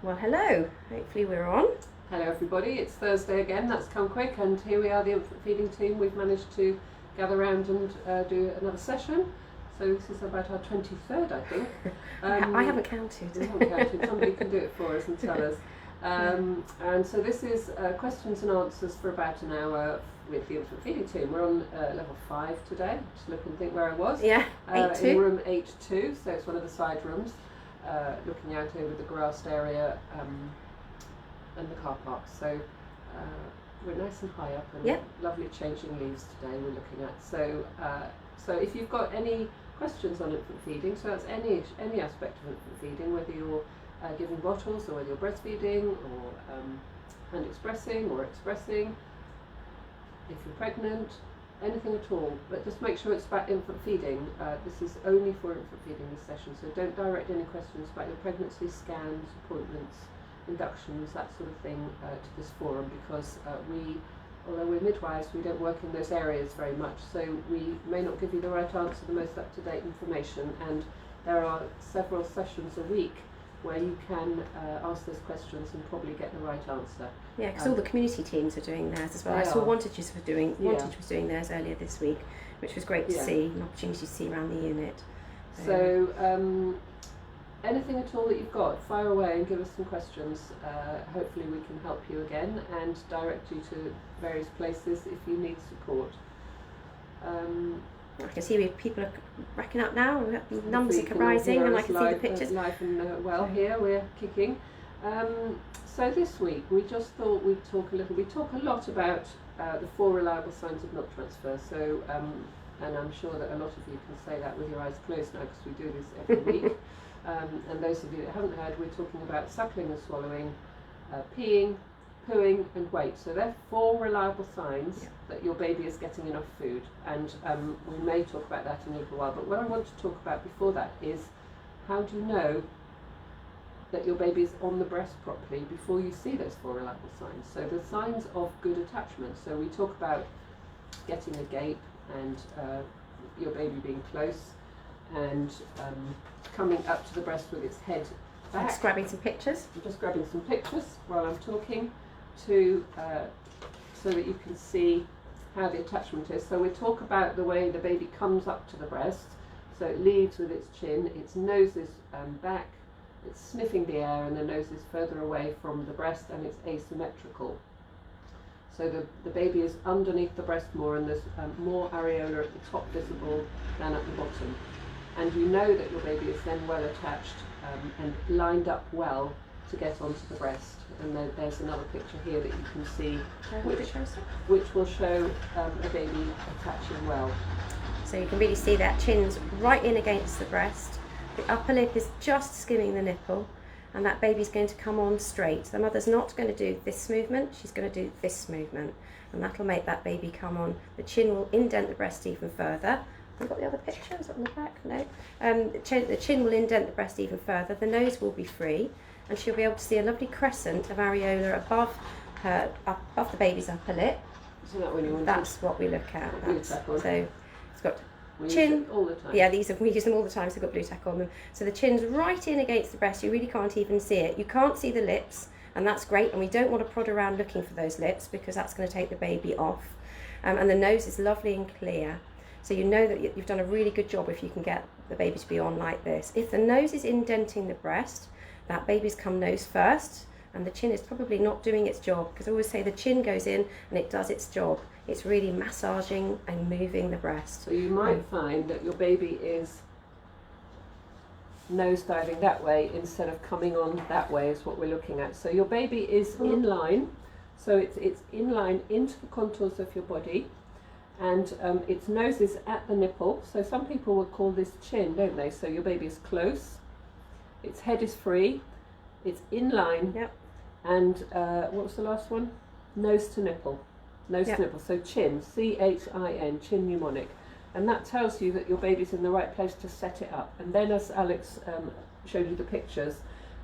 Well, hello. Hopefully we're on. Hello everybody, it's Thursday again, that's come quick, and here we are, the infant feeding team. We've managed to gather around and do another session. So this is about our 23rd, I think. I haven't counted. We haven't counted, somebody can do it for us and tell us. And so this is questions and answers for about an hour with the infant feeding team. We're on level 5 today. Just look and think where I was. Yeah, 8-2. In room 8-2, so it's one of the side rooms, looking out over the grassed area and the car park. So we're nice and high up, and lovely changing leaves today we're looking at. So so if you've got any questions on infant feeding, so that's any aspect of infant feeding, whether you're giving bottles or whether you're breastfeeding or hand expressing or expressing, if you're pregnant, anything at all, but just make sure it's about infant feeding. This is only for infant feeding, this session, so don't direct any questions about your pregnancy, scans, appointments, inductions, that sort of thing to this forum, because although we're midwives, we don't work in those areas very much, so we may not give you the right answer, the most up-to-date information, and there are several sessions a week where you can ask those questions and probably get the right answer. Yeah, because all the community teams are doing theirs as well. I saw Wantage was doing theirs earlier this week, which was great to see, an opportunity to see around the unit. So anything at all that you've got, fire away and give us some questions. Hopefully we can help you again and direct you to various places if you need support. I can see people are racking up now, numbers are rising, and I can see the pictures. Live and well here, we're kicking. So this week we just thought we'd talk a lot about the 4 reliable signs of milk transfer. So, and I'm sure that a lot of you can say that with your eyes closed now, because we do this every week. And those of you that haven't heard, we're talking about suckling and swallowing, peeing, pooing and weight. So they're 4 reliable signs that your baby is getting enough food, and we may talk about that in a little while, but what I want to talk about before that is how do you know that your baby is on the breast properly before you see those 4 reliable signs. So the signs of good attachment, so we talk about getting a gape and your baby being close and coming up to the breast with its head back. Just grabbing some pictures. I'm just grabbing some pictures while I'm talking to so that you can see how the attachment is. So we talk about the way the baby comes up to the breast. So it leads with its chin, its nose is back, it's sniffing the air, and the nose is further away from the breast, and it's asymmetrical. So the baby is underneath the breast more, and there's more areola at the top visible than at the bottom. And you know that your baby is then well attached and lined up well to get onto the breast. And there's another picture here that you can see which will show a baby attaching well. So you can really see that chin's right in against the breast, the upper lip is just skimming the nipple, and that baby's going to come on straight. The mother's not going to do this movement, she's going to do this movement, and that'll make that baby come on. The chin will indent the breast even further. I've got the other picture, is it on the back? No. The chin will indent the breast even further, the nose will be free, and she'll be able to see a lovely crescent of areola above the baby's upper lip. Isn't that when you want That's what we look at. So it's got chin. Use it all the time. Yeah, we use them all the time, so they've got blue tack on them. So the chin's right in against the breast, you really can't even see it. You can't see the lips, and that's great, and we don't want to prod around looking for those lips because that's going to take the baby off. And the nose is lovely and clear. So you know that you've done a really good job if you can get the baby to be on like this. If the nose is indenting the breast, that baby's come nose first, and the chin is probably not doing its job, because I always say the chin goes in and it does its job. It's really massaging and moving the breast. So you might find that your baby is nose diving that way instead of coming on that way, is what we're looking at. So your baby is in line, so it's in line into the contours of your body, and its nose is at the nipple. So some people would call this chin, don't they? So your baby is close, its head is free, it's in line, and what was the last one? Nose to nipple. Nose to nipple, so chin, C-H-I-N, chin mnemonic. And that tells you that your baby's in the right place to set it up. And then, as Alex showed you the pictures,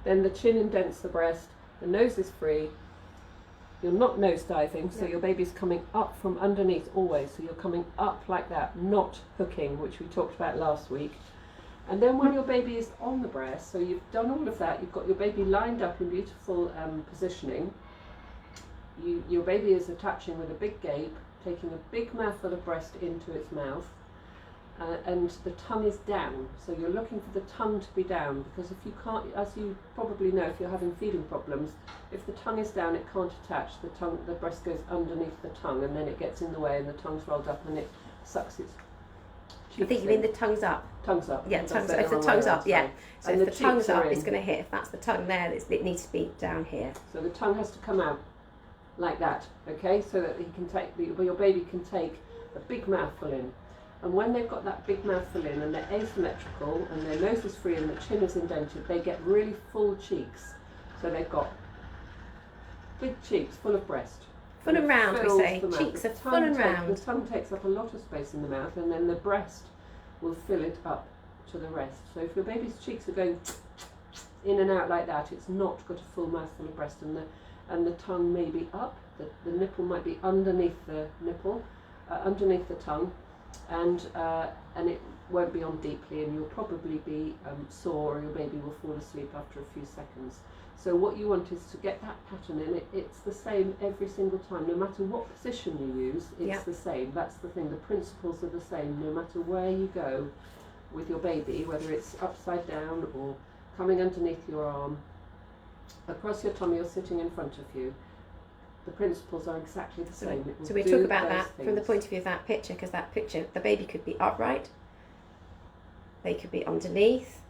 then the chin indents the breast, the nose is free, you're not nose diving, so your baby's coming up from underneath always, so you're coming up like that, not hooking, which we talked about last week. And then when your baby is on the breast, so you've done all of that, you've got your baby lined up in beautiful positioning, your baby is attaching with a big gape, taking a big mouthful of breast into its mouth, and the tongue is down. So you're looking for the tongue to be down, because if you can't, as you probably know, if you're having feeding problems, if the tongue is down, it can't attach. The breast goes underneath the tongue, and then it gets in the way, and the tongue's rolled up, and it sucks its cheeks. I think you mean the tongue's up. Tongue's up. Yeah, tongue's up. If the tongue's up, yeah. So and if the tongue's up, in. it's going to hit. If that's the tongue there, it needs to be down here. So the tongue has to come out like that, okay? So that your baby can take a big mouthful in. And when they've got that big mouthful in and they're asymmetrical and their nose is free and the chin is indented, they get really full cheeks. So they've got big cheeks full of breast. Full and round, we say. Cheeks are full and round. The tongue takes up a lot of space in the mouth, and then the breast will fill it up to the rest. So if your baby's cheeks are going in and out like that, it's not got a full mouthful of breast, and the tongue may be up, the nipple might be underneath the nipple, underneath the tongue, and it won't be on deeply, and you'll probably be sore, or your baby will fall asleep after a few seconds. So what you want is to get that pattern in. It's the same every single time, no matter what position you use, it's the same. That's the thing, the principles are the same, no matter where you go with your baby, whether it's upside down or coming underneath your arm, across your tummy or sitting in front of you. The principles are exactly the same. So we talk about that from the point of view of that picture, because that picture, the baby could be upright, they could be underneath,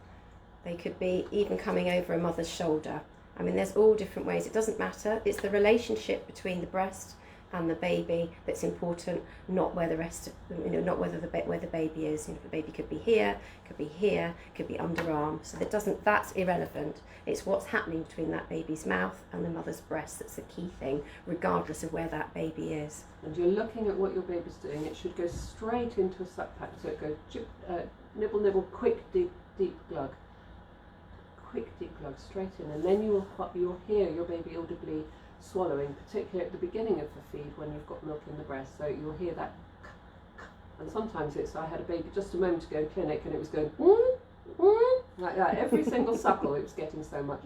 they could be even coming over a mother's shoulder. I mean, there's all different ways. It doesn't matter. It's the relationship between the breast and the baby that's important, not where the rest, not whether where the baby is. The baby could be here, could be underarm. So that's irrelevant. It's what's happening between that baby's mouth and the mother's breast that's the key thing, regardless of where that baby is. And you're looking at what your baby's doing. It should go straight into a suck pattern. So it goes nibble, nibble, quick, deep glug. Quick deep glug straight in, and then you'll hear your baby audibly swallowing, particularly at the beginning of the feed when you've got milk in the breast. So you'll hear that, and sometimes I had a baby just a moment ago in clinic, and it was going like that every single suckle. It was getting so much.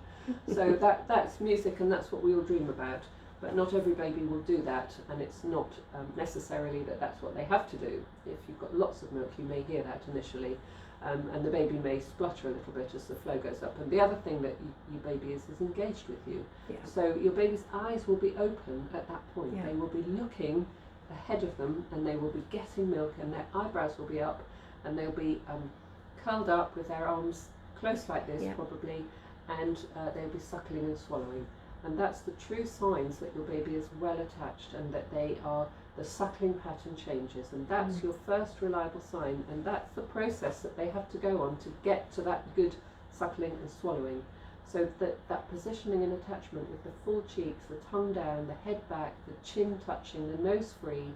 So that's music, and that's what we all dream about. But not every baby will do that, and it's not necessarily that's what they have to do. If you've got lots of milk, you may hear that initially. And the baby may splutter a little bit as the flow goes up. And the other thing that your baby is engaged with you. Yeah. So your baby's eyes will be open at that point. Yeah. They will be looking ahead of them, and they will be getting milk, and their eyebrows will be up, and they'll be curled up with their arms close like this, probably, and they'll be suckling and swallowing. And that's the true signs that your baby is well attached, and that the suckling pattern changes, and that's your first reliable sign, and that's the process that they have to go on to get to that good suckling and swallowing. So that positioning and attachment with the full cheeks, the tongue down, the head back, the chin touching, the nose free,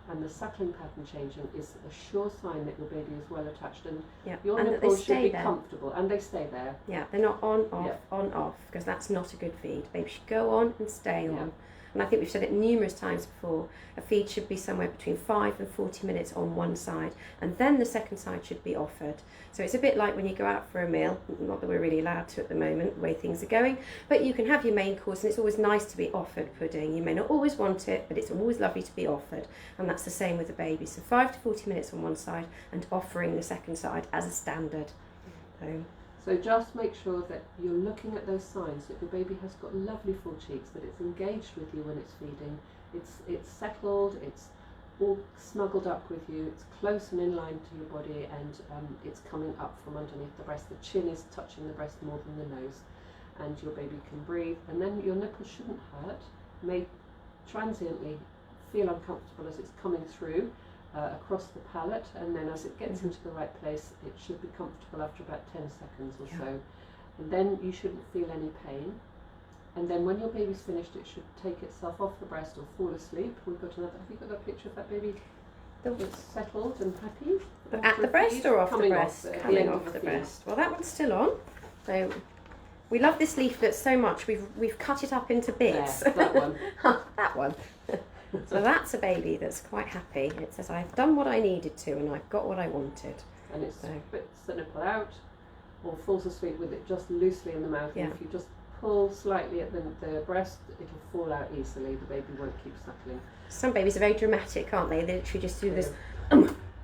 and the suckling pattern changing is a sure sign that your baby is well attached, and your nipples should be comfortable, and they stay there. Yeah, they're not on, off, because that's not a good feed. Baby should go on and stay on. And I think we've said it numerous times before, a feed should be somewhere between 5 and 40 minutes on one side, and then the second side should be offered. So it's a bit like when you go out for a meal, not that we're really allowed to at the moment, the way things are going, but you can have your main course, and it's always nice to be offered pudding. You may not always want it, but it's always lovely to be offered, and that's the same with the baby. So 5 to 40 minutes on one side, and offering the second side as a standard. So just make sure that you're looking at those signs, that your baby has got lovely full cheeks, that it's engaged with you when it's feeding, it's settled, it's all snuggled up with you, it's close and in line to your body, and it's coming up from underneath the breast. The chin is touching the breast more than the nose, and your baby can breathe. And then your nipple shouldn't hurt, may transiently feel uncomfortable as it's coming through across the palate, and then as it gets into the right place, it should be comfortable after about 10 seconds or so. And then you shouldn't feel any pain. And then when your baby's finished, it should take itself off the breast or fall asleep. We've got another. Have you got that picture of that baby that's settled and happy? At the breast or off the breast? Coming off the breast. Well, that one's still on. So we love this leaflet so much. We've cut it up into bits. Yeah, that one. That one. So that's a baby that's quite happy. It says, I've done what I needed to, and I've got what I wanted. and it spits the nipple out or falls asleep with it just loosely in the mouth. Yeah. And if you just pull slightly at the breast, it'll fall out easily. The baby won't keep suckling. Some babies are very dramatic, aren't they? They literally just do this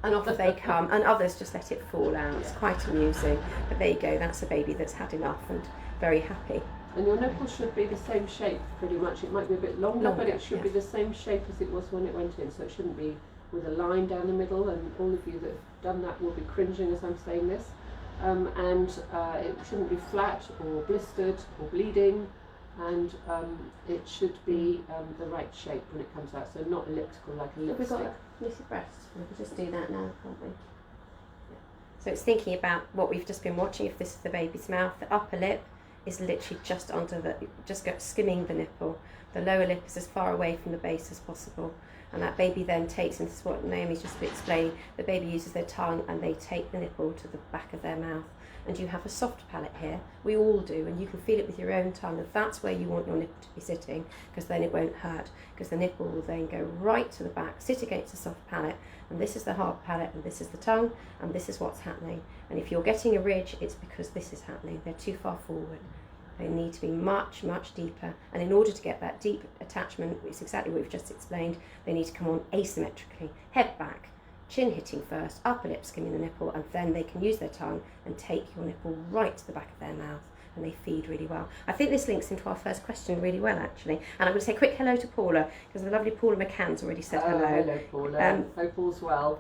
and off they come, and others just let it fall out. It's quite amusing. But there you go, that's a baby that's had enough and very happy. And your nipple should be the same shape pretty much. It might be a bit longer but it should be the same shape as it was when it went in. So it shouldn't be with a line down the middle, and all of you that have done that will be cringing as I'm saying this. It shouldn't be flat or blistered or bleeding, and it should be the right shape when it comes out, so not elliptical like a lipstick. We've got a knitted breast. We can just do that now, can't we? Yeah. So it's thinking about what we've just been watching. If this is the baby's mouth, the upper lip is literally just under skimming the nipple. The lower lip is as far away from the base as possible. And that baby then takes, and this is what Naomi's just explained, the baby uses their tongue and they take the nipple to the back of their mouth. And you have a soft palate here. We all do, and you can feel it with your own tongue. If that's where you want your nipple to be sitting, because then it won't hurt, because the nipple will then go right to the back, sit against the soft palate, and this is the hard palate, and this is the tongue, and this is what's happening. And if you're getting a ridge, it's because this is happening. They're too far forward. They need to be much, much deeper. And in order to get that deep attachment, which is exactly what we've just explained, they need to come on asymmetrically, head back, chin hitting first, upper lip skimming the nipple, and then they can use their tongue and take your nipple right to the back of their mouth, and they feed really well. I think this links into our first question really well, actually. And I'm going to say a quick hello to Paula, because the lovely Paula McCann's already said hello. Hello, Paula. Hope all's well.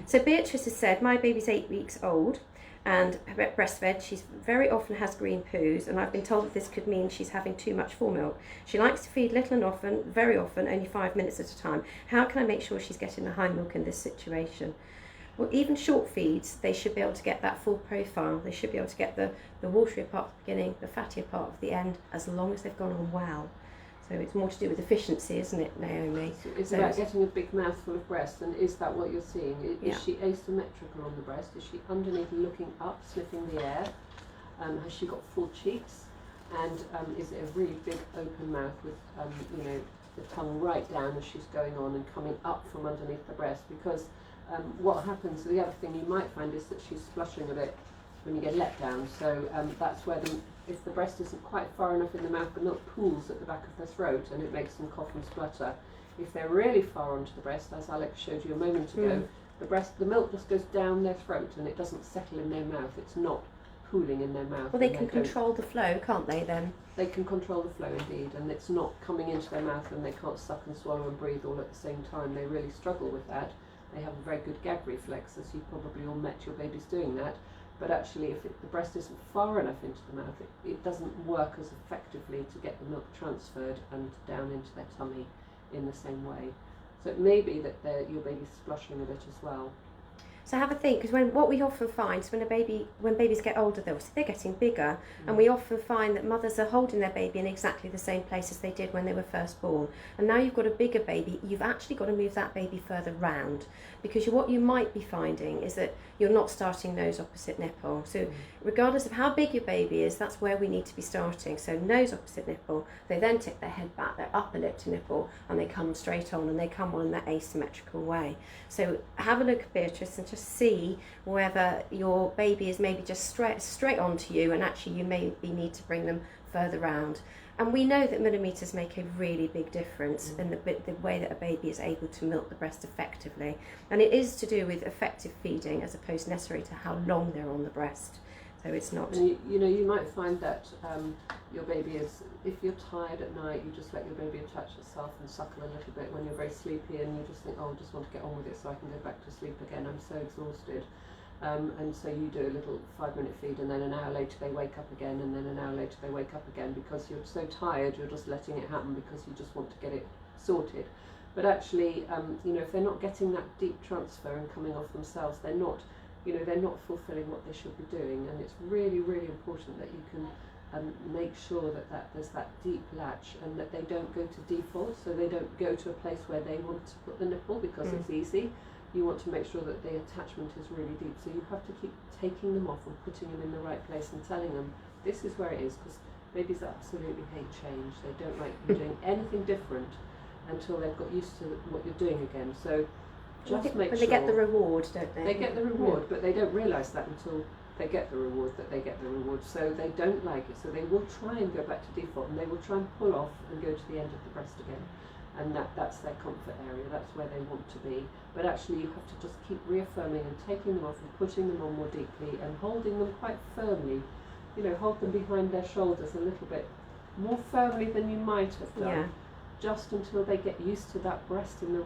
So Beatrice has said, my baby's 8 weeks old and breastfed. She's very often has green poos, and I've been told that this could mean she's having too much full milk. She likes to feed little and often, very often, only 5 minutes at a time. How can I make sure she's getting the high milk in this situation? Well, even short feeds, they should be able to get that full profile. They should be able to get the watery part at the beginning, the fattier part at the end, as long as they've gone on well. So it's more to do with efficiency, isn't it, Naomi? So it's about getting a big mouthful of breast, and is that what you're seeing? Is she asymmetrical on the breast? Is she underneath looking up, sniffing the air? Has she got full cheeks? And is it a really big open mouth with, the tongue right down as she's going on and coming up from underneath the breast? Because what happens, the other thing you might find is that she's splushing a bit when you get let down. So that's where if the breast isn't quite far enough in the mouth, the milk pools at the back of their throat and it makes them cough and splutter. If they're really far onto the breast, as Alex showed you a moment ago, the milk just goes down their throat and it doesn't settle in their mouth. It's not pooling in their mouth. Well, they can control the flow, can't they, then? They can control the flow, indeed, and it's not coming into their mouth and they can't suck and swallow and breathe all at the same time. They really struggle with that. They have a very good gag reflex, as you probably all met your babies doing that. But actually, if the breast isn't far enough into the mouth, it doesn't work as effectively to get the milk transferred and down into their tummy in the same way. So it may be that your baby's splushing a bit as well. So have a think, because what we often find is when babies get older, they're getting bigger, and we often find that mothers are holding their baby in exactly the same place as they did when they were first born. And now you've got a bigger baby, you've actually got to move that baby further round, because what you might be finding is that you're not starting nose opposite nipple. So regardless of how big your baby is, that's where we need to be starting. So nose opposite nipple, they then take their head back, their upper lip to nipple, and they come straight on, and they come on in that asymmetrical way. So have a look at Beatrice and just see whether your baby is maybe just straight onto you, and actually you maybe need to bring them further round. And we know that millimetres make a really big difference in the way that a baby is able to milk the breast effectively. And it is to do with effective feeding as opposed necessarily to how long they're on the breast. So it's not... And you might find that your baby is, if you're tired at night, you just let your baby attach itself and suckle a little bit when you're very sleepy, and you just think, oh, I just want to get on with it so I can go back to sleep again, I'm so exhausted. And so you do a little 5-minute feed, and then an hour later they wake up again, and then an hour later they wake up again, because you're so tired, you're just letting it happen because you just want to get it sorted. But actually, if they're not getting that deep transfer and coming off themselves, they're not fulfilling what they should be doing. And it's really, really important that you can make sure that there's that deep latch, and that they don't go to default, so they don't go to a place where they want to put the nipple because it's easy. You want to make sure that the attachment is really deep, so you have to keep taking them off and putting them in the right place and telling them this is where it is, because babies absolutely hate change. They don't like you doing anything different until they've got used to what you're doing again. So Just make but sure. they get the reward, don't they? They get the reward, but they don't realise that until they get the reward, that they get the reward. So they don't like it. So they will try and go back to default, and they will try and pull off and go to the end of the breast again. And that's their comfort area, that's where they want to be. But actually you have to just keep reaffirming and taking them off and putting them on more deeply and holding them quite firmly. You know, hold them behind their shoulders a little bit more firmly than you might have done. Yeah. Just until they get used to that breast in the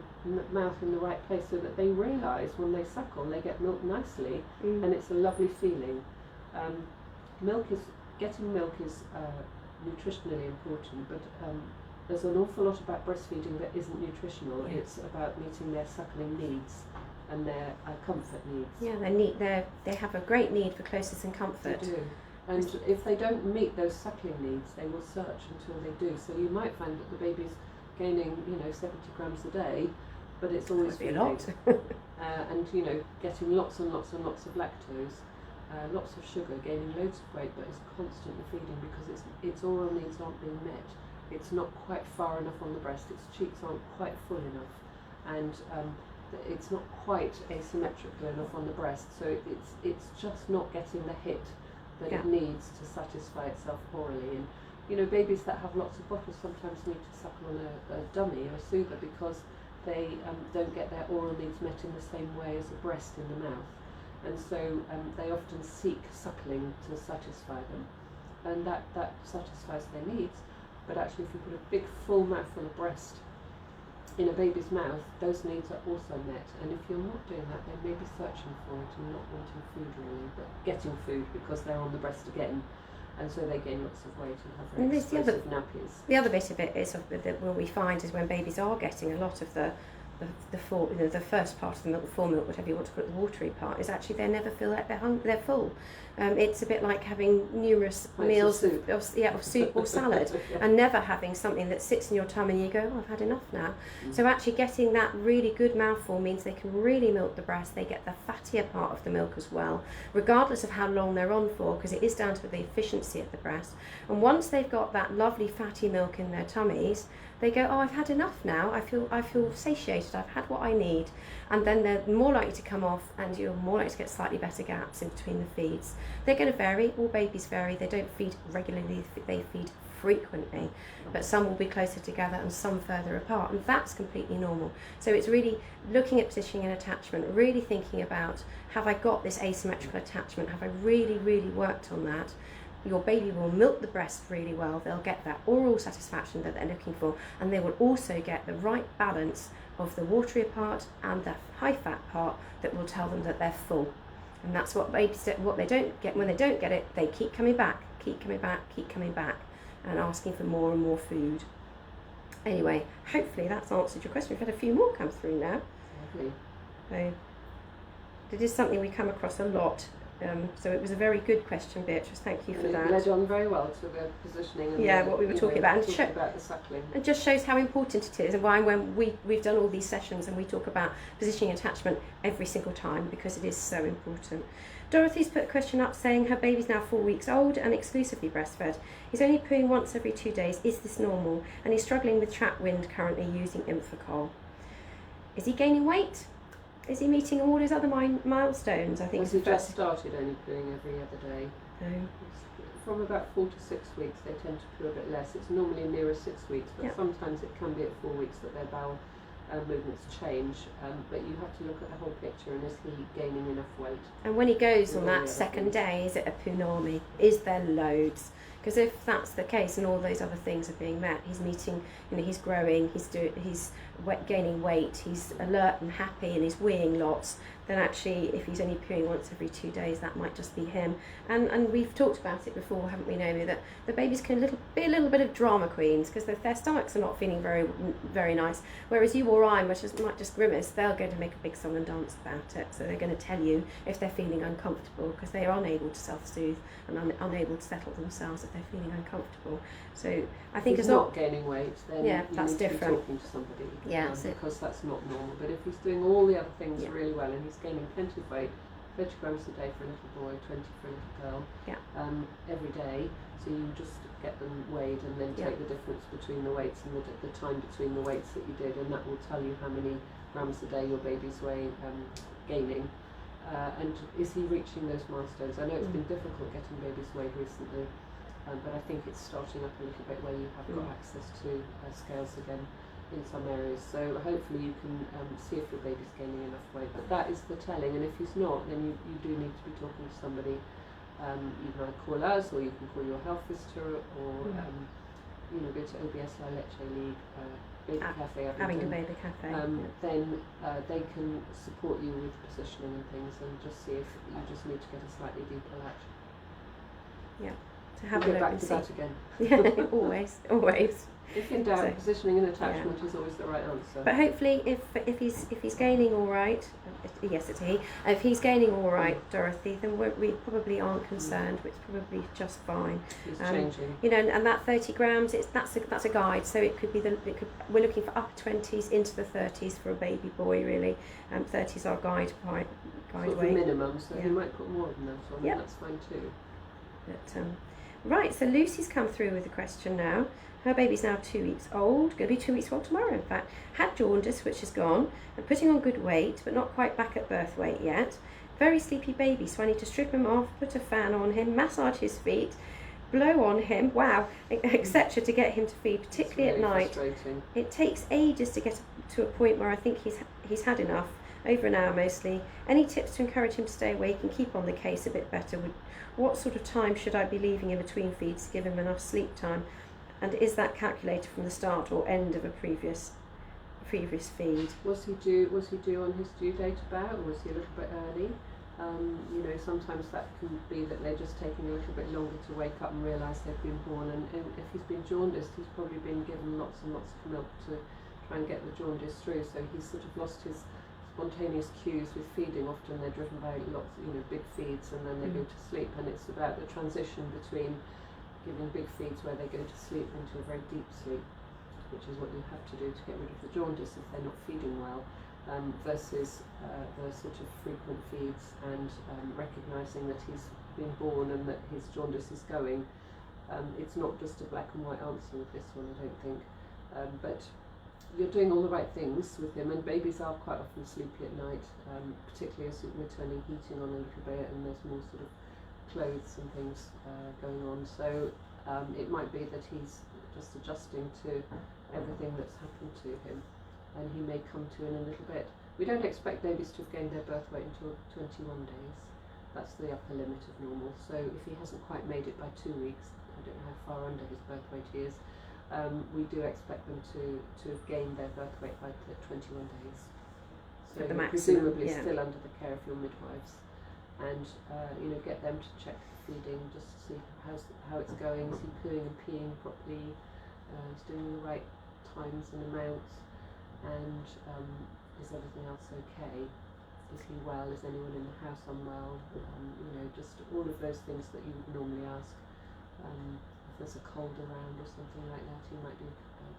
mouth in the right place, so that they realise when they suckle they get milk nicely, and it's a lovely feeling. Getting milk is nutritionally important, but there's an awful lot about breastfeeding that isn't nutritional. Yeah. It's about meeting their suckling needs and their comfort needs. Yeah, they have a great need for closeness and comfort. They do. And if they don't meet those suckling needs, they will search until they do. So you might find that the baby's gaining, 70 grams a day, but it's always That would be a lot. and getting lots and lots and lots of lactose, lots of sugar, gaining loads of weight, but is constantly feeding because its oral needs aren't being met. It's not quite far enough on the breast, its cheeks aren't quite full enough, and it's not quite asymmetrical enough on the breast, so it's just not getting the hit that it needs to satisfy itself orally. And babies that have lots of bottles sometimes need to suckle on a dummy or a soother because they don't get their oral needs met in the same way as a breast in the mouth, and so they often seek suckling to satisfy them, and that satisfies their needs. But actually, if you put a big full mouthful of breast in a baby's mouth, those needs are also met. And if you're not doing that, they may be searching for it and not wanting food really, but getting food because they're on the breast again, and so they gain lots of weight and have very explosive nappies. The other bit of it is that what we find is when babies are getting a lot of the first part of the milk, the full-milk, whatever you want to call it, the watery part, is actually they never feel like they're full. It's a bit like having numerous meals of soup or salad and never having something that sits in your tummy and you go, oh, I've had enough now. So actually getting that really good mouthful means they can really milk the breast. They get the fattier part of the milk as well, regardless of how long they're on for, because it is down to the efficiency of the breast. And once they've got that lovely fatty milk in their tummies, they go, oh, I've had enough now, I feel satiated, I've had what I need. And then they're more likely to come off, and you're more likely to get slightly better gaps in between the feeds. They're going to vary, all babies vary, they don't feed regularly, they feed frequently, but some will be closer together and some further apart, and that's completely normal. So it's really looking at positioning and attachment, really thinking about, have I got this asymmetrical attachment, have I really, really worked on that? Your baby will milk the breast really well, they'll get that oral satisfaction that they're looking for, and they will also get the right balance of the watery part and the high fat part that will tell them that they're full. And that's what babies what they don't get. When they don't get it, they keep coming back, and asking for more and more food. Anyway, hopefully that's answered your question. We've had a few more come through now. Lovely. So it is something we come across a lot. So it was a very good question, Beatrice. Thank you for that. It led on very well to the positioning and what we were talking about, and about the suckling. It just shows how important it is, and why when we've done all these sessions and we talk about positioning attachment every single time, because it is so important. Dorothy's put a question up saying her baby's now 4 weeks old and exclusively breastfed. He's only pooing once every 2 days. Is this normal? And he's struggling with trap wind currently using Infocol. Is he gaining weight? Is he meeting all his other milestones? I think. Has he just started only pooing every other day? No. From about 4 to 6 weeks, they tend to poo a bit less. It's normally nearer 6 weeks, but sometimes it can be at 4 weeks that their bowel movements change. But you have to look at the whole picture, and is he gaining enough weight? And when he goes on that second day, is it a punami? Is there loads? Because if that's the case and all those other things are being met, he's meeting, he's growing, he's gaining weight, he's alert and happy, and he's weeing lots, then actually if he's only pooing once every 2 days, that might just be him. And we've talked about it before, haven't we, Naomi, that the babies can be a little bit of drama queens because their stomachs are not feeling very, very nice, whereas you or I might just grimace. They're going to make a big song and dance about it, so they're going to tell you if they're feeling uncomfortable, because they are unable to self-soothe and unable to settle themselves if they're feeling uncomfortable. So I think if he's not gaining weight, then that's need different. to be talking to somebody, So because that's not normal. But if he's doing all the other things really well and he's gaining plenty of weight, 30 grams a day for a little boy, 20 for a little girl, every day. So you just get them weighed and then take the difference between the weights and the time between the weights that you did, and that will tell you how many grams a day your baby's gaining. And is he reaching those milestones? I know it's been difficult getting babies weighed recently, but I think it's starting up a little bit where you have got access to scales again in some areas. So hopefully you can see if your baby's gaining enough weight. But that is the telling, and if he's not, then you do need to be talking to somebody. You can either call us, or you can call your health visitor, or go to OBS La Leche League, Baby Cafe, Abingdon Baby Cafe. Then they can support you with positioning and things, and just see if you just need to get a slightly deeper latch. Yeah, to have we'll a go look back and to see. that again. Yeah, always. If in doubt, positioning and attachment is always the right answer. But hopefully, if he's gaining all right, yes, it's he. If he's gaining all right, Dorothy, then we probably aren't concerned. It's probably just fine. He's changing. And that 30 grams, that's a guide. So it could be we're looking for upper 20s into the 30s for a baby boy, really. 30s are guide weight. Sort of minimum, so you might put more than that on. That's fine too. But, right, so Lucy's come through with a question now. Her baby's now 2 weeks old, going to be 2 weeks old tomorrow in fact. Had jaundice, which is gone, and putting on good weight, but not quite back at birth weight yet. Very sleepy baby, so I need to strip him off, put a fan on him, massage his feet, blow on him, etc. to get him to feed, particularly really at night. It takes ages to get to a point where I think he's had enough, over an hour mostly. Any tips to encourage him to stay awake and keep on the case a bit better? What sort of time should I be leaving in between feeds to give him enough sleep time? And is that calculated from the start or end of a previous feed? Was he due on his due date about, or was he a little bit early? Sometimes that can be that they're just taking a little bit longer to wake up and realise they've been born. And if he's been jaundiced, he's probably been given lots and lots of milk to try and get the jaundice through. So he's sort of lost his spontaneous cues with feeding. Often they're driven by lots, big feeds, and then they go to sleep. And it's about the transition between giving big feeds where they go to sleep into a very deep sleep, which is what you have to do to get rid of the jaundice if they're not feeding well, versus the sort of frequent feeds and recognising that he's been born and that his jaundice is going. It's not just a black and white answer with this one, I don't think, but you're doing all the right things with him, and babies are quite often sleepy at night, particularly as we're turning heating on a little bit and there's more sort of clothes and things going on, so it might be that he's just adjusting to everything that's happened to him, and he may come to in a little bit. We don't expect babies to have gained their birth weight until 21 days. That's the upper limit of normal. So if he hasn't quite made it by 2 weeks, I don't know how far under his birth weight he is, we do expect them to have gained their birth weight by 21 days. So the maximum, presumably still under the care of your midwives. And get them to check the feeding just to see how it's going. Is he pooing and peeing properly? Is doing the right times and amounts? And is everything else okay? Is he well? Is anyone in the house unwell? Just all of those things that you would normally ask. If there's a cold around or something like that, he might be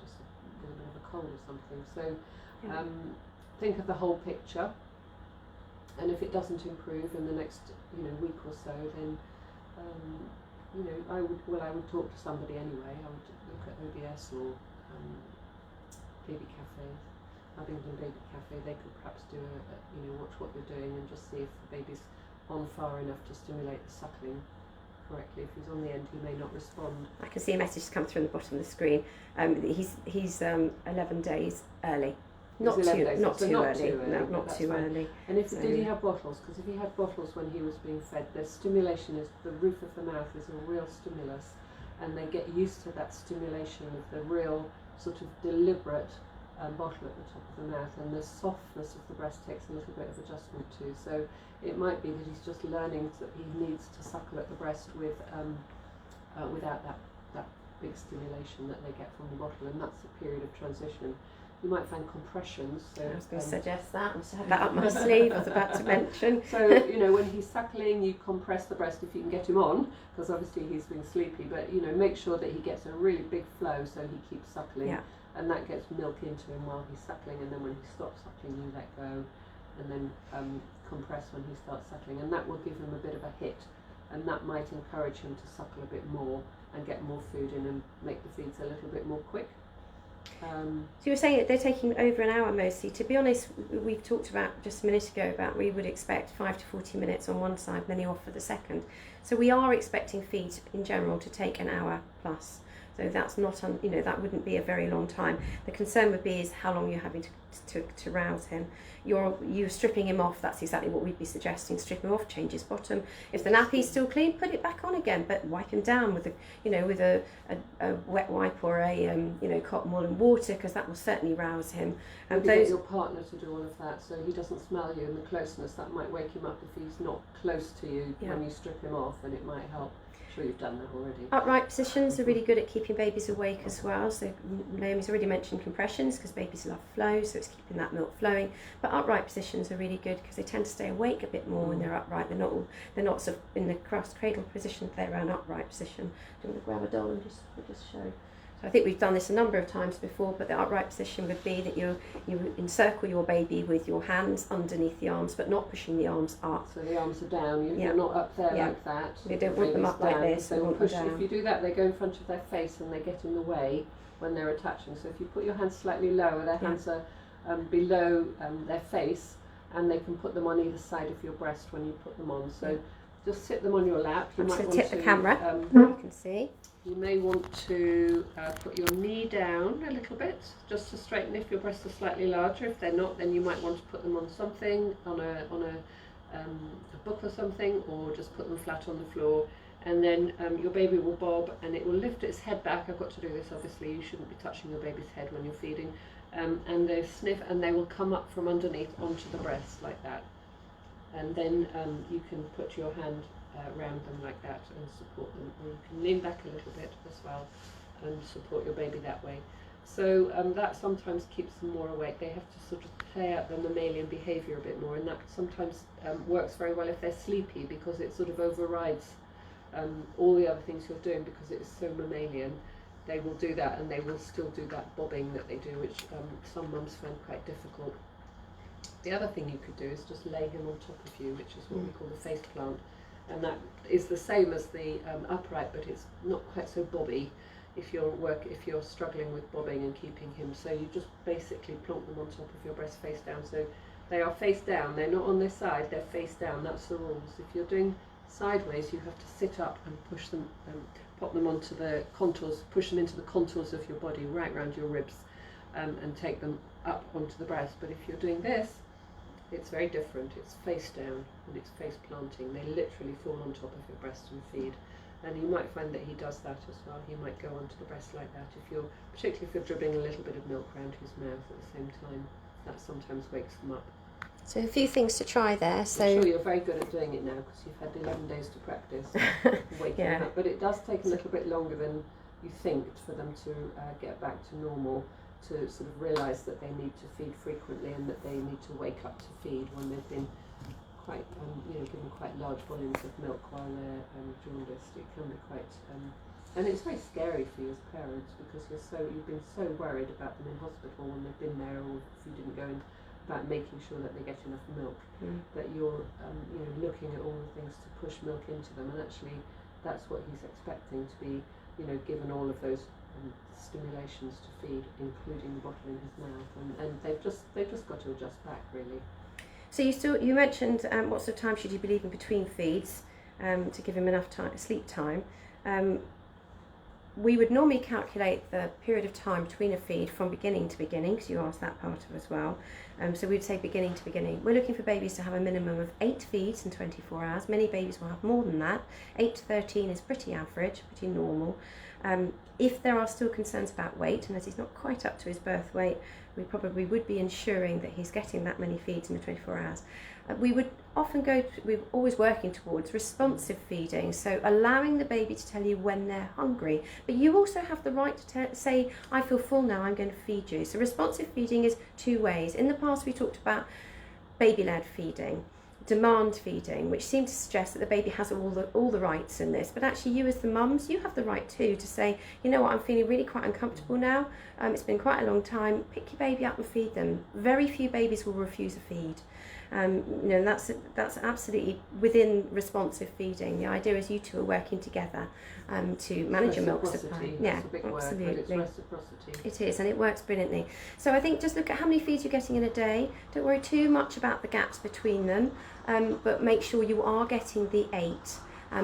just a little bit of a cold or something. So think of the whole picture. And if it doesn't improve in the next, week or so, then, I would talk to somebody anyway. I would look at OBS or Baby Cafe, Abingdon Baby Cafe. They could perhaps do watch what you're doing and just see if the baby's on far enough to stimulate the suckling correctly. If he's on the end, he may not respond. I can see a message come through on the bottom of the screen. He's 11 days early. Not too early. Not too early. And did he have bottles? Because if he had bottles when he was being fed, the stimulation is the roof of the mouth is a real stimulus, and they get used to that stimulation of the real sort of deliberate bottle at the top of the mouth, and the softness of the breast takes a little bit of adjustment too. So it might be that he's just learning that he needs to suckle at the breast with without that big stimulation that they get from the bottle, and that's a period of transition. You might find compressions. So, I was going to suggest that. I must have that up my sleeve. I was about to mention. So, when he's suckling, you compress the breast if you can get him on, because obviously he's being sleepy, but, make sure that he gets a really big flow so he keeps suckling, and that gets milk into him while he's suckling, and then when he stops suckling, you let go, and then compress when he starts suckling, and that will give him a bit of a hit, and that might encourage him to suckle a bit more and get more food in and make the feeds a little bit more quick. So you were saying that they're taking over an hour mostly. To be honest, we've talked about just a minute ago about we would expect 5 to 40 minutes on one side, then off for the second. So we are expecting feeds in general to take an hour plus. So that's not, that wouldn't be a very long time. The concern would be is how long you're having to rouse him. You're stripping him off. That's exactly what we'd be suggesting. Strip him off, change his bottom. If the nappy's still clean, put it back on again, but wipe him down with a wet wipe or a cotton wool and water, because that will certainly rouse him. And get your partner to do all of that, so he doesn't smell you, and the closeness that might wake him up if he's not close to you when you strip him off, and it might help. I'm sure you've done that already. Upright positions are really good at keeping babies awake as well. So Naomi's already mentioned compressions, because babies love flow, so it's keeping that milk flowing. But upright positions are really good because they tend to stay awake a bit more when they're upright. They're not sort of in the cross cradle position. They're an upright position. Do you want to grab a doll and just show? So I think we've done this a number of times before, but the upright position would be that you encircle your baby with your hands underneath the arms, but not pushing the arms up. So the arms are down. You're not up there like that. They don't want them up like this. They want push. If you do that, they go in front of their face and they get in the way when they're attaching. So if you put your hands slightly lower, their hands are below their face, and they can put them on either side of your breast when you put them on. So just sit them on your lap. You might want to tip the camera. You can see. You may want to put your knee down a little bit, just to straighten if your breasts are slightly larger. If they're not, then you might want to put them on something, on a book or something, or just put them flat on the floor. And then your baby will bob, and it will lift its head back. I've got to do this, obviously. You shouldn't be touching your baby's head when you're feeding. And they sniff, and they will come up from underneath onto the breast like that. And then you can put your hand around them like that and support them, or you can lean back a little bit as well and support your baby that way. So that sometimes keeps them more awake. They have to sort of play out their mammalian behaviour a bit more, and that sometimes works very well if they're sleepy, because it sort of overrides all the other things you're doing, because it's so mammalian. They will do that, and they will still do that bobbing that they do, which some mums find quite difficult. The other thing you could do is just lay him on top of you, which is what we call the face plant. And that is the same as the upright, but it's not quite so bobby if you're struggling with bobbing and keeping him. So you just basically plonk them on top of your breast face down. So they are face down, they're not on their side, they're face down. That's the rules. If you're doing sideways, you have to sit up and push them, pop them onto the contours, push them into the contours of your body, right around your ribs, and take them up onto the breast. But if you're doing this, it's very different. It's face down and it's face planting. They literally fall on top of your breast and feed. And you might find that he does that as well. He might go onto the breast like that, particularly if you're dribbling a little bit of milk around his mouth at the same time. That sometimes wakes them up. So a few things to try there. So I'm sure you're very good at doing it now, because you've had 11 days to practice waking up. But it does take a little bit longer than you think for them to get back to normal, to sort of realise that they need to feed frequently and that they need to wake up to feed when they've been quite, given quite large volumes of milk while they're jaundiced. It can be quite, and it's very scary for you as parents, because you've been so worried about them in hospital when they've been there, or if you didn't go in, about making sure that they get enough milk, that you're looking at all the things to push milk into them, and actually that's what he's expecting, to be given all of those stimulations to feed, including the bottle in his mouth, and they've just got to adjust back, really. So you mentioned what sort of time should you be leaving between feeds to give him enough sleep time. We would normally calculate the period of time between a feed from beginning to beginning, because you asked that part of as well. So we'd say beginning to beginning. We're looking for babies to have a minimum of 8 feeds in 24 hours. Many babies will have more than that. 8 to 13 is pretty average, pretty normal. If there are still concerns about weight, and as he's not quite up to his birth weight, we probably would be ensuring that he's getting that many feeds in the 24 hours. We would often we're always working towards responsive feeding, so allowing the baby to tell you when they're hungry, but you also have the right to say, I feel full now, I'm going to feed you. So responsive feeding is 2 ways. In the past we talked about baby-led feeding, demand feeding, which seemed to suggest that the baby has all the rights in this, but actually you as the mums, you have the right too to say, you know what, I'm feeling really quite uncomfortable now, it's been quite a long time, pick your baby up and feed them. Very few babies will refuse a feed. And that's absolutely within responsive feeding. The idea is you two are working together to manage your milk supply. Yeah, a big absolutely. Word, but it's reciprocity. It is, and it works brilliantly. So I think just look at how many feeds you're getting in a day. Don't worry too much about the gaps between them, but make sure you are getting the 8.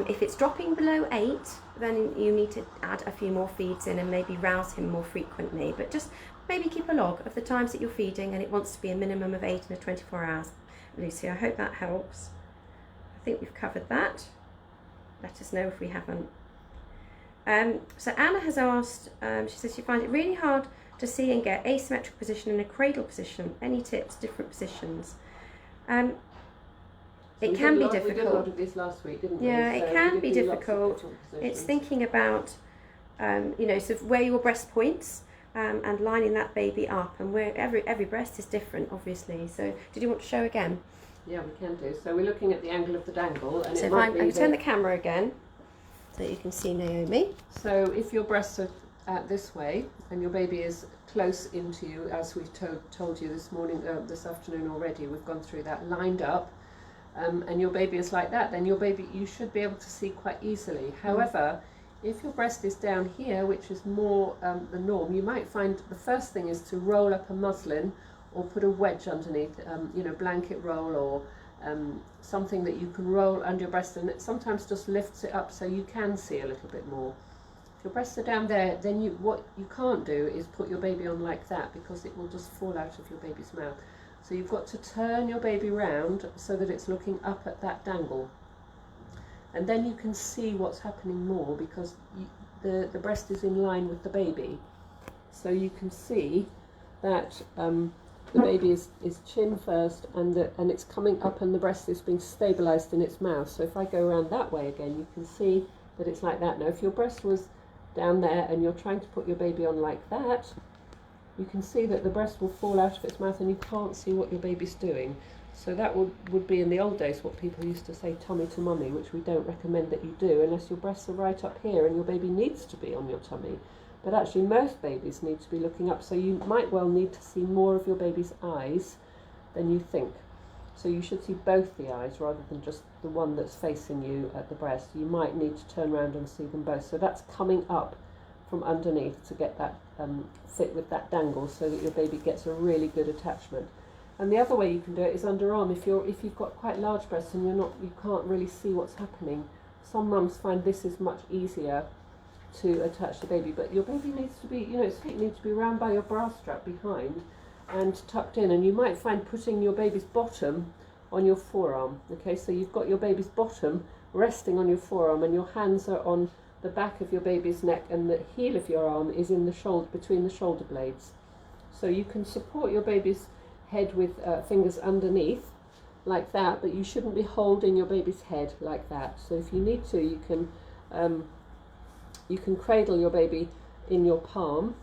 If it's dropping below 8, then you need to add a few more feeds in and maybe rouse him more frequently. But just maybe keep a log of the times that you're feeding, and it wants to be a minimum of 8 in a 24 hours. Lucy, I hope that helps. I think we've covered that. Let us know if we haven't. So Anna has asked, she says she finds it really hard to see and get asymmetric position in a cradle position. Any tips, different positions? It can be difficult. We did a lot of this last week, didn't we? Yeah, it can be difficult. It's thinking about, sort of where your breast points and lining that baby up. And where every breast is different, obviously. So, did you want to show again? Yeah, we can do. So we're looking at the angle of the dangle, and so if I turn the camera again, so you can see Naomi. So if your breasts are this way, and your baby is close into you, as we've told you this afternoon already, we've gone through that, lined up. And your baby is like that, then you should be able to see quite easily. However, if your breast is down here, which is more the norm, you might find the first thing is to roll up a muslin or put a wedge underneath, blanket roll or something that you can roll under your breast, and it sometimes just lifts it up so you can see a little bit more. If your breasts are down there, then what you can't do is put your baby on like that, because it will just fall out of your baby's mouth. So you've got to turn your baby round so that it's looking up at that dangle. And then you can see what's happening more, because the breast is in line with the baby. So you can see that the baby is chin first, and it's coming up, and the breast is being stabilised in its mouth. So if I go around that way again, you can see that it's like that. Now if your breast was down there and you're trying to put your baby on like that, you can see that the breast will fall out of its mouth and you can't see what your baby's doing. So that would be in the old days what people used to say, tummy to mummy, which we don't recommend that you do unless your breasts are right up here and your baby needs to be on your tummy. But actually most babies need to be looking up, so you might well need to see more of your baby's eyes than you think. So you should see both the eyes rather than just the one that's facing you at the breast. You might need to turn around and see them both. So that's coming up from underneath to get that fit with that dangle, so that your baby gets a really good attachment. And the other way you can do it is underarm. If you've got quite large breasts and you can't really see what's happening, some mums find this is much easier to attach the baby. But your baby needs to be, its feet need to be round by your bra strap behind and tucked in. And you might find putting your baby's bottom on your forearm. Okay, so you've got your baby's bottom resting on your forearm, and your hands are on the back of your baby's neck, and the heel of your arm is in the shoulder, between the shoulder blades. So you can support your baby's head with fingers underneath like that, but you shouldn't be holding your baby's head like that. So if you need to, you can cradle your baby in your palm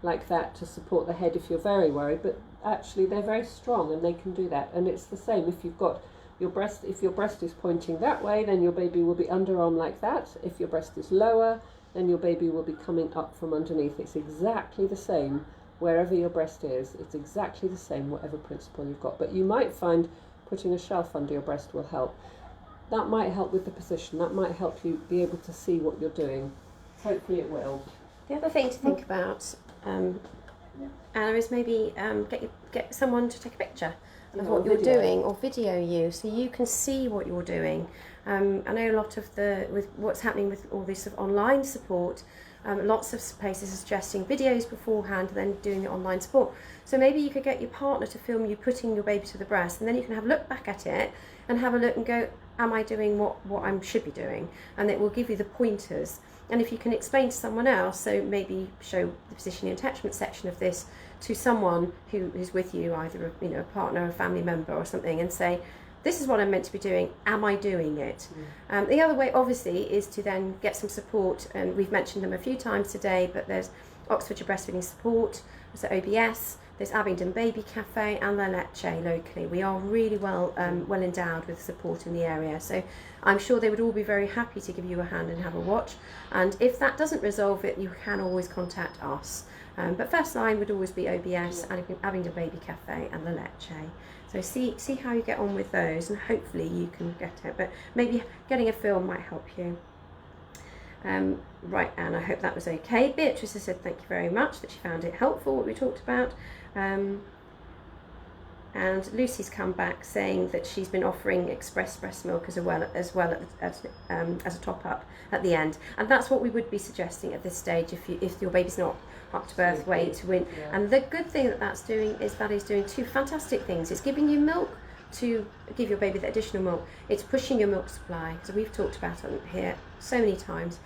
like that to support the head if you're very worried, but actually they're very strong and they can do that. And it's the same if you've got your breast, if your breast is pointing that way, then your baby will be underarm like that. If your breast is lower, then your baby will be coming up from underneath. It's exactly the same wherever your breast is. It's exactly the same whatever principle you've got. But you might find putting a shelf under your breast will help. That might help with the position. That might help you be able to see what you're doing. Hopefully it will. The other thing to think about, Anna, is maybe get someone to take a picture of what you're doing, or video you, so you can see what you're doing. I know a lot of with what's happening with all this sort of online support, lots of places are suggesting videos beforehand and then doing the online support. So maybe you could get your partner to film you putting your baby to the breast, and then you can have a look back at it and have a look and go, am I doing what I should be doing? And it will give you the pointers. And if you can explain to someone else, so maybe show the positioning and attachment section of this to someone who is with you, either a partner, a family member or something, and say, this is what I'm meant to be doing, am I doing it? The other way obviously is to then get some support, and we've mentioned them a few times today, but there's Oxfordshire Breastfeeding Support, so OBS, there's Abingdon Baby Cafe and La Leche locally. We are really well endowed with support in the area, so I'm sure they would all be very happy to give you a hand and have a watch. And if that doesn't resolve it, you can always contact us. But first line would always be OBS, Abingdon Baby Cafe and La Leche. So see how you get on with those, and hopefully you can get it. But maybe getting a film might help you. Right, Anne, I hope that was okay. Beatrice has said thank you very much, that she found it helpful, what we talked about. And Lucy's come back saying that she's been offering express breast milk as well as a top up at the end, and that's what we would be suggesting at this stage if your baby's not up to birth weight. And the good thing that's doing is that it's doing two fantastic things. It's giving you milk to give your baby the additional milk. It's pushing your milk supply, because we've talked about it here so many times.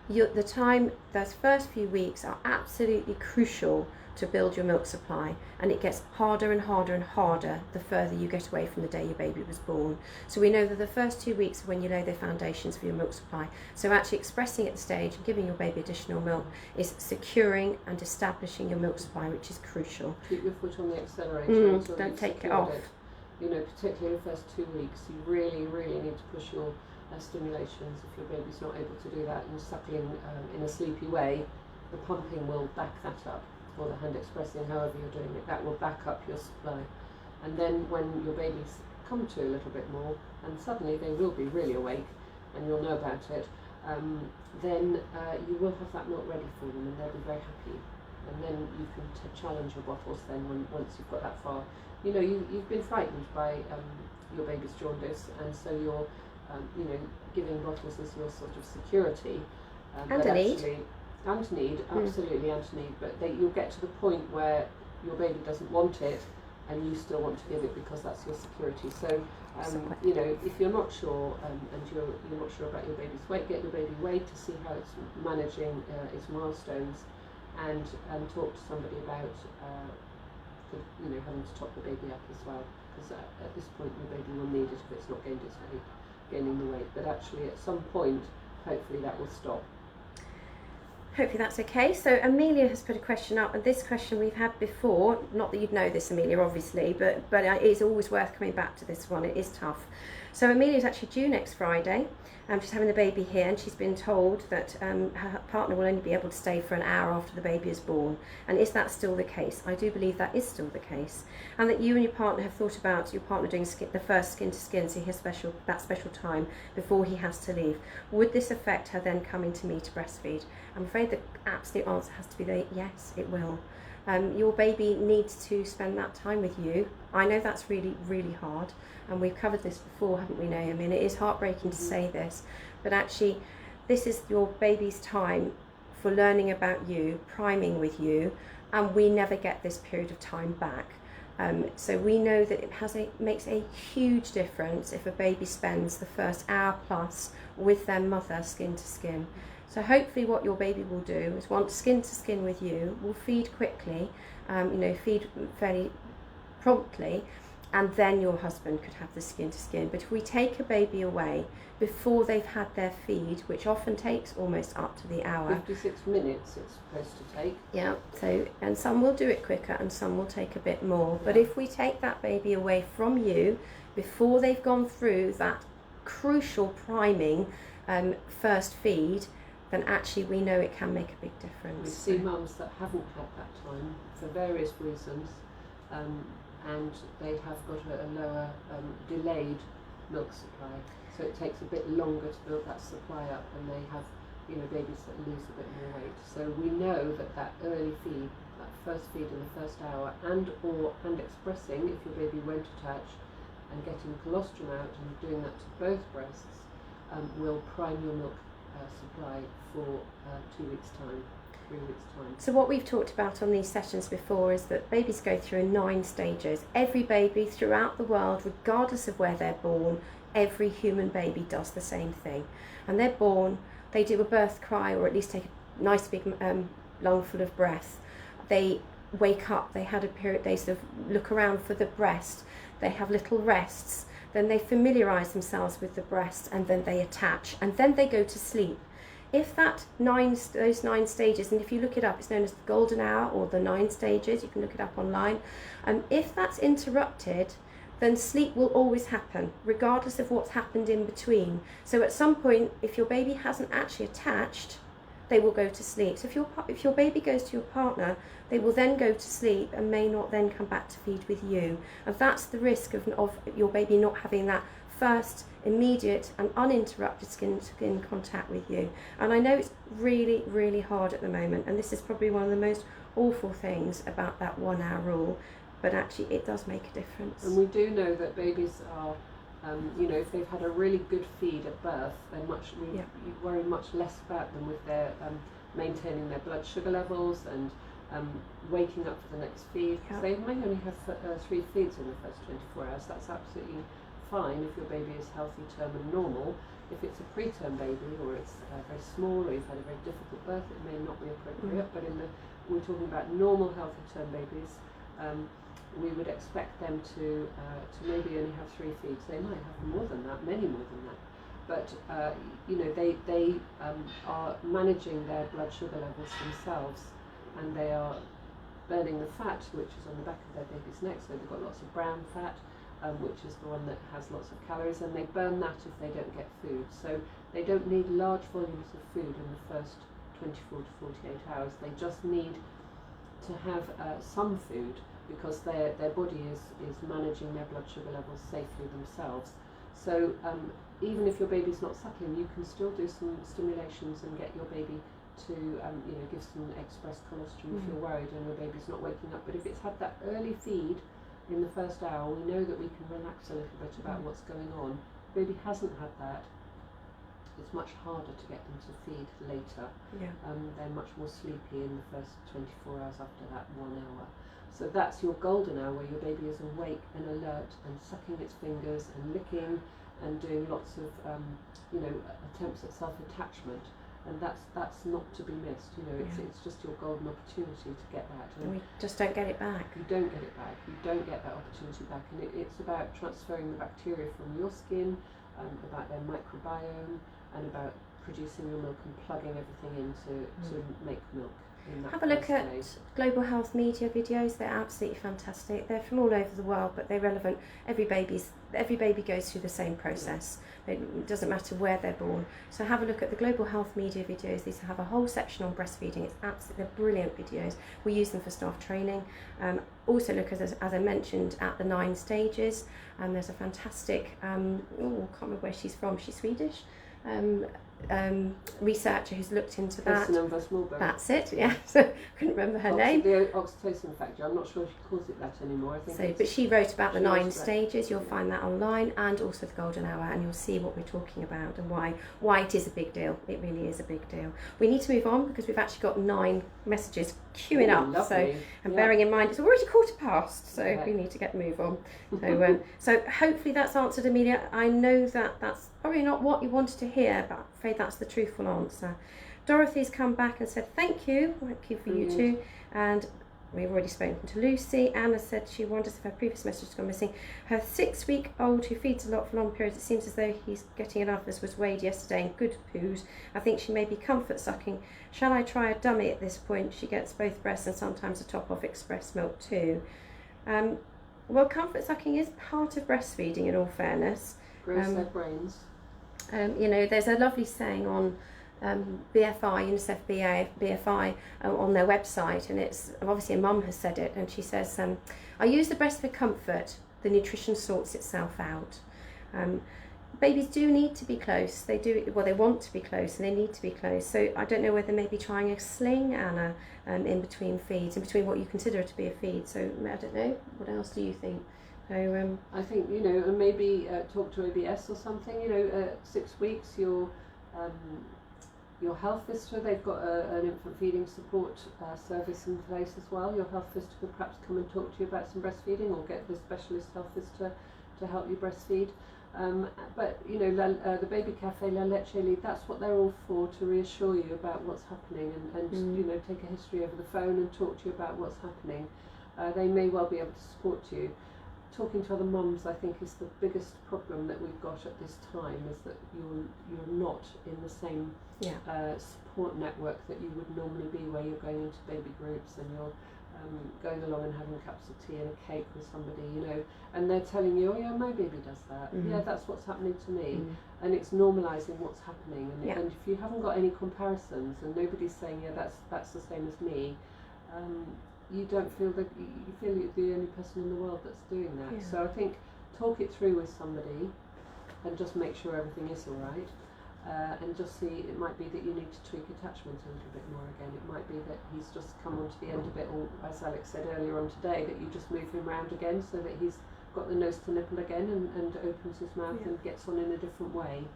Those first few weeks are absolutely crucial to build your milk supply, and it gets harder and harder and harder the further you get away from the day your baby was born. So we know that the first 2 weeks are when you lay the foundations for your milk supply. So actually expressing at the stage and giving your baby additional milk is securing and establishing your milk supply, which is crucial. Keep your foot on the accelerator. Don't take it off. You know, particularly the first 2 weeks, you really, really need to push your stimulations. If your baby's not able to do that and suckling in a sleepy way, the pumping will back that up, or the hand expressing, however you're doing it, that will back up your supply. And then when your babies come to a little bit more, and suddenly they will be really awake, and you'll know about it, then you will have that milk ready for them, and they'll be very happy. And then you can challenge your bottles then once you've got that far. You know, you've been frightened by your baby's jaundice, and so you're, giving bottles as your sort of security. And a need. Absolutely, and a need. But you'll get to the point where your baby doesn't want it, and you still want to give it because that's your security. So, if you're not sure, and you're not sure about your baby's weight, get your baby weighed to see how it's managing its milestones, and talk to somebody about having to top the baby up as well, because at this point your baby will need it if it's not gaining the weight. But actually at some point, hopefully that will stop. Hopefully that's okay. So Amelia has put a question up, and this question we've had before. Not that you'd know this, Amelia, obviously, but it is always worth coming back to this one. It is tough. So Amelia's actually due next Friday. She's having the baby here, and she's been told that her partner will only be able to stay for an hour after the baby is born. And is that still the case? I do believe that is still the case, and that you and your partner have thought about your partner doing the first skin to skin, so he has that special time before he has to leave. Would this affect her then coming to me to breastfeed? I'm afraid the absolute answer has to be yes, it will. Your baby needs to spend that time with you. I know that's really, really hard, and we've covered this before, haven't we, Naomi? And it is heartbreaking to say this, but actually this is your baby's time for learning about you, priming with you, and we never get this period of time back. So we know that it makes a huge difference if a baby spends the first hour plus with their mother skin to skin. So hopefully what your baby will do is, once skin to skin with you, will feed quickly, feed fairly promptly, and then your husband could have the skin to skin. But if we take a baby away before they've had their feed, which often takes almost up to the hour. 56 minutes it's supposed to take. Yeah, so, and some will do it quicker and some will take a bit more. But if we take that baby away from you before they've gone through that crucial priming first feed, then actually we know it can make a big difference. We see mums that haven't had that time for various reasons, and they have got a lower delayed milk supply, so it takes a bit longer to build that supply up, and they have babies that lose a bit more weight. So we know that early feed, that first feed in the first hour, and expressing if your baby won't attach, and getting colostrum out and doing that to both breasts will prime your milk supply for 2 weeks' time, 3 weeks' time. So what we've talked about on these sessions before is that babies go through 9 stages. Every baby throughout the world, regardless of where they're born, every human baby does the same thing. And they're born, they do a birth cry, or at least take a nice big lungful of breath. They wake up, they had a period, they sort of look around for the breast, they have little rests, then they familiarise themselves with the breast, and then they attach, and then they go to sleep. If those 9 stages, and if you look it up, it's known as the golden hour or the 9 stages, you can look it up online. If that's interrupted, then sleep will always happen, regardless of what's happened in between. So at some point, if your baby hasn't actually attached, they will go to sleep. So if your baby goes to your partner, they will then go to sleep and may not then come back to feed with you. And that's the risk of your baby not having that first immediate and uninterrupted skin contact with you. And I know it's really, really hard at the moment, and this is probably one of the most awful things about that 1 hour rule, but actually it does make a difference. And we do know that babies are, if they've had a really good feed at birth, you worry much less about them with their maintaining their blood sugar levels and waking up for the next feed. Because they may only have 3 feeds in the first 24 hours. That's absolutely fine if your baby is healthy, term and normal. If it's a preterm baby, or it's very small, or you've had a very difficult birth, it may not be appropriate. But we're talking about normal healthy term babies. We would expect them to maybe only have 3 feeds. They might have more than that, many more than that. But they are managing their blood sugar levels themselves, and they are burning the fat, which is on the back of their baby's neck. So they've got lots of brown fat, which is the one that has lots of calories, and they burn that if they don't get food. So they don't need large volumes of food in the first 24 to 48 hours. They just need to have some food, because their body is managing their blood sugar levels safely themselves. So even if your baby's not suckling, you can still do some stimulations and get your baby to give some express colostrum if you're worried and your baby's not waking up. But if it's had that early feed in the first hour, we know that we can relax a little bit about what's going on. If the baby hasn't had that, it's much harder to get them to feed later. They're much more sleepy in the first 24 hours after that 1 hour. So that's your golden hour, where your baby is awake and alert and sucking its fingers and licking and doing lots of attempts at self-attachment. And that's not to be missed. It's just your golden opportunity to get that. And we just don't get it back. You don't get it back. You don't get that opportunity back. And it's about transferring the bacteria from your skin, about their microbiome, and about producing your milk and plugging everything in to make milk. Have a look at Global Health Media videos. They're absolutely fantastic. They're from all over the world, but they're relevant. Every baby goes through the same process. It doesn't matter where they're born. So have a look at the Global Health Media videos. These have a whole section on breastfeeding. They're brilliant videos. We use them for staff training. Also look, as I mentioned, at the 9 stages. There's a fantastic, I can't remember where she's from. She's Swedish. Researcher who's looked into that. That's it, yeah. So I couldn't remember her name. The oxytocin factor. I'm not sure if she calls it that anymore. But she wrote about the 9 stages. You'll find that online, and also the golden hour, and you'll see what we're talking about and why it is a big deal. It really is a big deal. We need to move on because we've actually got 9 messages queuing up. Lovely. Bearing in mind it's already 1:15, so we need to move on. So hopefully that's answered, Amelia. I know that's probably not what you wanted to hear, but I'm afraid that's the truthful answer. Dorothy's come back and said thank you for you too, and we've already spoken to Lucy. Anna said she wonders if her previous message has gone missing. Her 6-week-old who feeds a lot for long periods, it seems as though he's getting enough, as was weighed yesterday, and good poos. I think she may be comfort sucking. Shall I try a dummy at this point? She gets both breasts and sometimes a top off express milk too. Well, comfort sucking is part of breastfeeding, in all fairness. Grows their brains. There's a lovely saying on BFI, UNICEF BFI, on their website, and it's obviously a mum has said it, and she says, I use the breast for comfort, the nutrition sorts itself out. Babies do need to be close. They want to be close, and they need to be close. So I don't know whether maybe trying a sling, Anna, in between feeds, in between what you consider to be a feed. So I don't know, what else do you think? So, I think, and maybe talk to OBS or something. 6 weeks, your health visitor, they've got an infant feeding support service in place as well. Your health visitor could perhaps come and talk to you about some breastfeeding, or get the specialist health visitor to help you breastfeed. But the Baby Cafe, La Leche Lead, that's what they're all for, to reassure you about what's happening and take a history over the phone and talk to you about what's happening. They may well be able to support you. talking to other mums, I think, is the biggest problem that we've got at this time, is that you're not in the same support network that you would normally be, where you're going into baby groups and you're going along and having cups of tea and a cake with somebody, you know, and they're telling you, oh yeah, my baby does that. Yeah, that's what's happening to me. And it's normalising what's happening. And if you haven't got any comparisons and nobody's saying, yeah, that's the same as me, you don't feel that, you feel you're the only person in the world that's doing that. So I think talk it through with somebody and just make sure everything is all right. And just see, it might be that you need to tweak attachment a little bit more again. It might be that he's just come onto the end of it, or as Alex said earlier on today, that you just move him round again so that he's got the nose to nipple again and opens his mouth and gets on in a different way.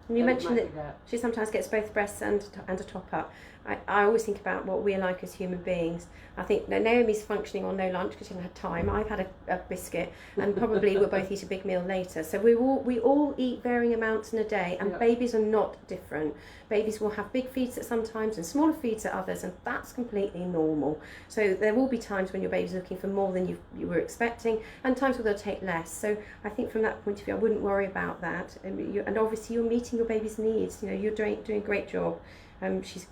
And you mentioned that she sometimes gets both breasts and a top up. I always think about what we're like as human beings. I think Naomi's functioning on no lunch because she hasn't had time. I've had a biscuit, and probably we'll both eat a big meal later. So we all eat varying amounts in a day, and babies are not different. Babies will have big feeds at some times and smaller feeds at others, and that's completely normal. So there will be times when your baby's looking for more than you were expecting, and times where they'll take less. So I think from that point of view, I wouldn't worry about that. And obviously you're meeting your baby's needs. You know, you're doing a great job. She's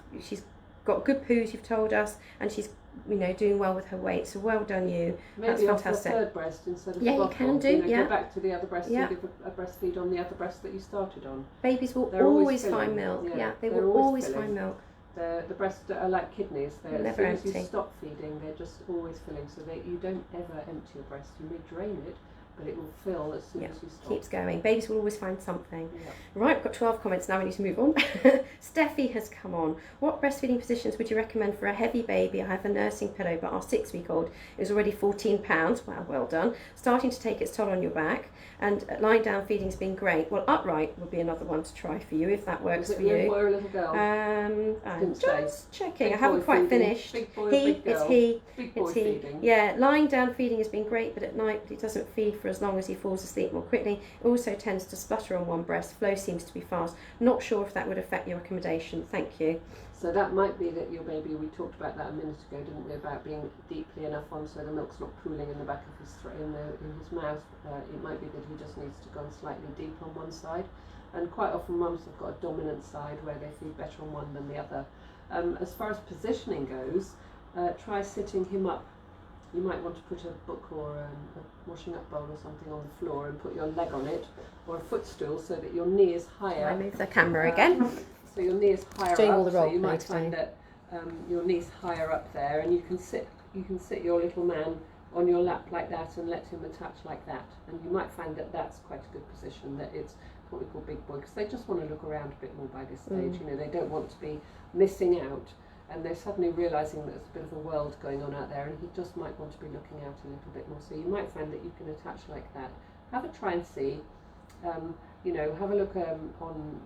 got good poos, you've told us, and she's, you know, doing well with her weight. So well done you. Maybe that's fantastic. Maybe off the third breast instead of you can do. Go back to the other breast and give a breastfeed on the other breast that you started on. Babies will always find milk. They will always find milk. The breasts are like kidneys. They're as soon as you stop feeding, they're just always filling. So that you don't ever empty your breast. You may drain it, but it will fill as soon as you stop. Keeps going. Babies will always find something. Right, we've got 12 comments now, we need to move on. Steffi has come on. What breastfeeding positions would you recommend for a heavy baby? I have a nursing pillow, but our 6-week-old is already 14 pounds. Wow, well done. Starting to take its toll on your back, and lying down feeding's been great. Well, upright would be another one to try for you if that works for you. Is it a boy or a little girl? I'm just checking. I haven't quite finished. Big boy, big girl. It's he. Big boy feeding. Yeah, lying down feeding has been great, but at night he doesn't feed for as long as he falls asleep more quickly. It also tends to splutter on one breast. Flow seems to be fast. Not sure if that would affect your recommendation. Thank you. So that might be that your baby, we talked about that a minute ago, didn't we, about being deeply enough on so the milk's not pooling in the back of his throat, in his mouth. It might be that he just needs to go slightly deep on one side. And quite often mums have got a dominant side where they feed better on one than the other. As far as positioning goes, try sitting him up. You might want to put a book or a washing up bowl or something on the floor and put your leg on it, or a footstool, so that your knee is higher. I move the camera again. So your knee is higher doing up. All the role so you might find that your knee's higher up there, and you can sit your little man on your lap like that and let him attach like that. And you might find that that's quite a good position. That it's what we call big boy, because they just want to look around a bit more by this stage. You know, they don't want to be missing out. And they're suddenly realising that there's a bit of a world going on out there, and he just might want to be looking out a little bit more. So you might find that you can attach like that. Have a try and see. You know, have a look on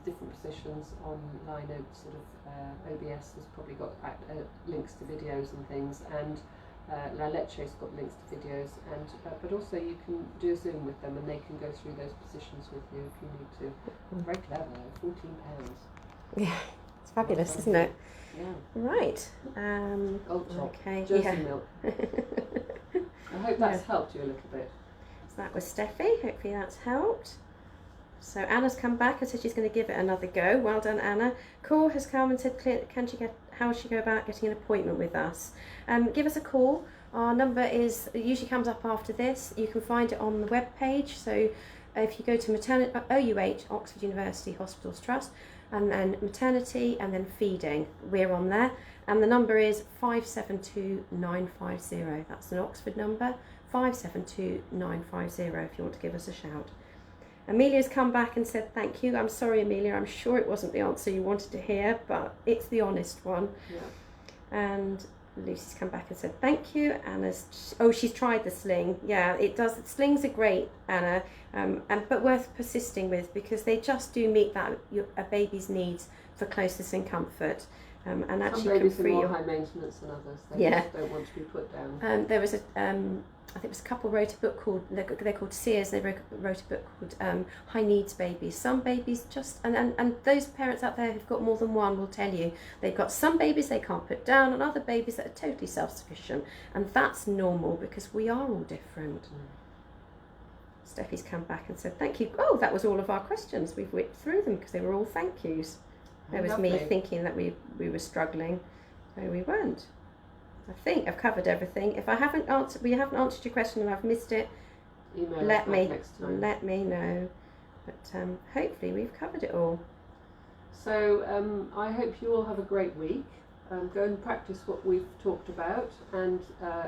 different positions online. Sort of OBS has probably got links to videos and things, and La Leche's got links to videos, and but also you can do a Zoom with them, and they can go through those positions with you if you need to. Very clever. 14 pounds. Yeah, it's fabulous, isn't it? Yeah. Right. Gold top. Okay. Jersey milk. I hope that's helped you a little bit. So that was Steffi. Hopefully that's helped. So Anna's come back and said she's going to give it another go. Well done, Anna. Cor has come and said, how will she go about getting an appointment with us? Give us a call. Our number usually comes up after this. You can find it on the web page. So if you go to OUH, Oxford University Hospitals Trust, and then maternity, and then feeding, we're on there. And the number is 572950. That's an Oxford number, 572950, if you want to give us a shout. Amelia's come back and said thank you. I'm sorry, Amelia, I'm sure it wasn't the answer you wanted to hear, but it's the honest one. Yeah. And Lucy's come back and said thank you. Anna's, she's tried the sling. Yeah, it does. Slings are great, Anna, but worth persisting with, because they just do meet a baby's needs for closeness and comfort. And actually, some babies are more high maintenance than others. They just don't want to be put down. There was I think it was a couple wrote a book called, they're called Sears, they wrote a book called High Needs Babies. Some babies just, and those parents out there who've got more than one will tell you, they've got some babies they can't put down and other babies that are totally self-sufficient. And that's normal, because we are all different. Steffi's come back and said thank you. Oh, that was all of our questions. We've whipped through them because they were all thank yous. There was me thinking that we were struggling, so we weren't. I think I've covered everything. If I haven't answered, we haven't answered your question and I've missed it, let me know. But hopefully we've covered it all. So I hope you all have a great week. Go and practice what we've talked about, and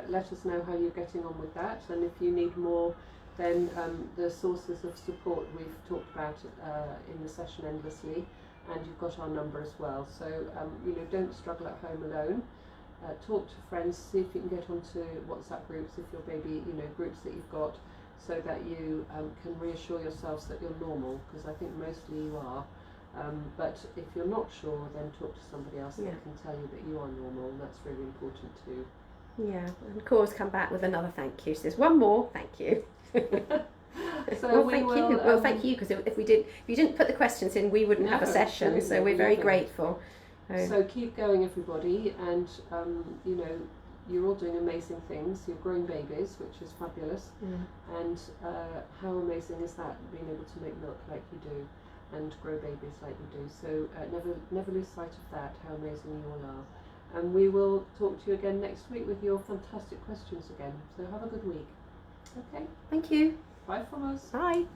let us know how you're getting on with that. And if you need more, then the sources of support we've talked about in the session endlessly, and you've got our number as well. So don't struggle at home alone. Talk to friends, see if you can get onto WhatsApp groups if your baby, groups that you've got, so that you can reassure yourselves that you're normal, because I think mostly you are. But if you're not sure, then talk to somebody else that can tell you that you are normal, and that's really important too. Yeah, and Cora's come back with another thank you. So there's one more thank you. So thank you, because if you didn't put the questions in, we wouldn't have a session. So we're very grateful. So keep going, everybody, and you're all doing amazing things. You're growing babies, which is fabulous, and how amazing is that, being able to make milk like you do and grow babies like you do. So never lose sight of that, how amazing you all are. And we will talk to you again next week with your fantastic questions again. So have a good week. Okay. Thank you. Bye from us. Bye.